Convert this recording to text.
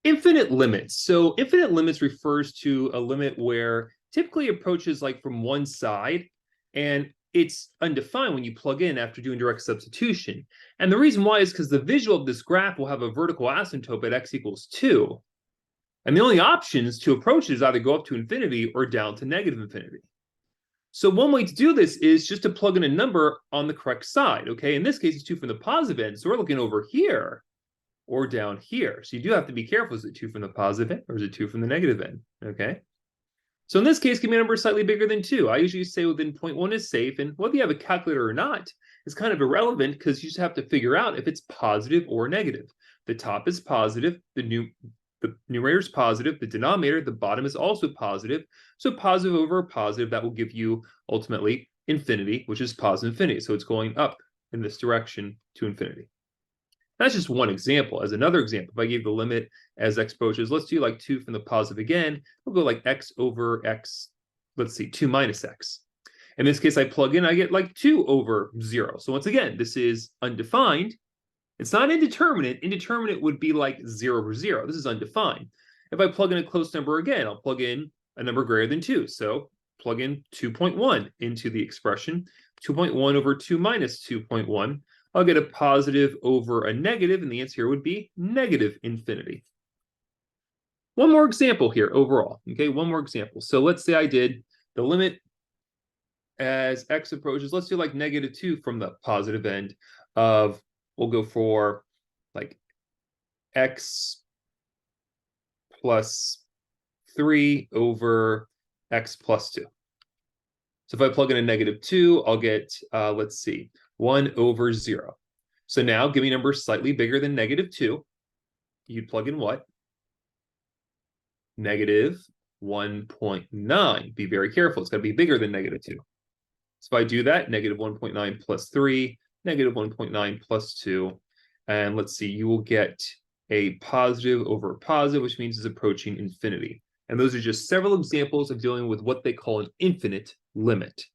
Infinite limits. So infinite limits refers to a limit where typically approaches like from one side and it's undefined when you plug in after doing direct substitution. And the reason why is because the visual of this graph will have a vertical asymptote at x equals 2. And the only options to approach it is either go up to infinity or down to negative infinity. So one way to do this is just to plug in a number on the correct side, okay? In this case, it's 2 from the positive end, so we're looking over here or down here. So you do have to be careful. Is it 2 from the positive end or is it 2 from the negative end, okay? So in this case, give me a number slightly bigger than 2. I usually say within 0.1 is safe, and whether you have a calculator or not is kind of irrelevant because you just have to figure out if it's positive or negative. The top is positive, the numerator is positive, the denominator, the bottom is also positive. So positive over positive, that will give you ultimately infinity, which is positive infinity. So it's going up in this direction to infinity. That's just one example. As another example, if I gave the limit as x approaches, let's do like 2 from the positive again. We'll go like x over x, let's see, 2 minus x. In this case, I plug in, I get like 2 over 0. So once again, this is undefined. It's not indeterminate. Indeterminate would be like 0 over 0. This is undefined. If I plug in a close number again, I'll plug in a number greater than 2. So plug in 2.1 into the expression. 2.1 over 2 minus 2.1. I'll get a positive over a negative, and the answer here would be negative infinity. One more example here overall, okay? One more example. So let's say I did the limit as x approaches. Let's do like negative 2 from the positive end of, we'll go for like x plus 3 over x plus 2. So if I plug in a negative 2, I'll get, let's see, 1 over 0. So now give me numbers slightly bigger than negative 2. You'd plug in what? Negative 1.9. Be very careful. It's got to be bigger than negative 2. So if I do that, negative 1.9 plus 3, negative 1.9 plus 2. And let's see, you will get a positive over positive, which means it's approaching infinity. And those are just several examples of dealing with what they call an infinite limit.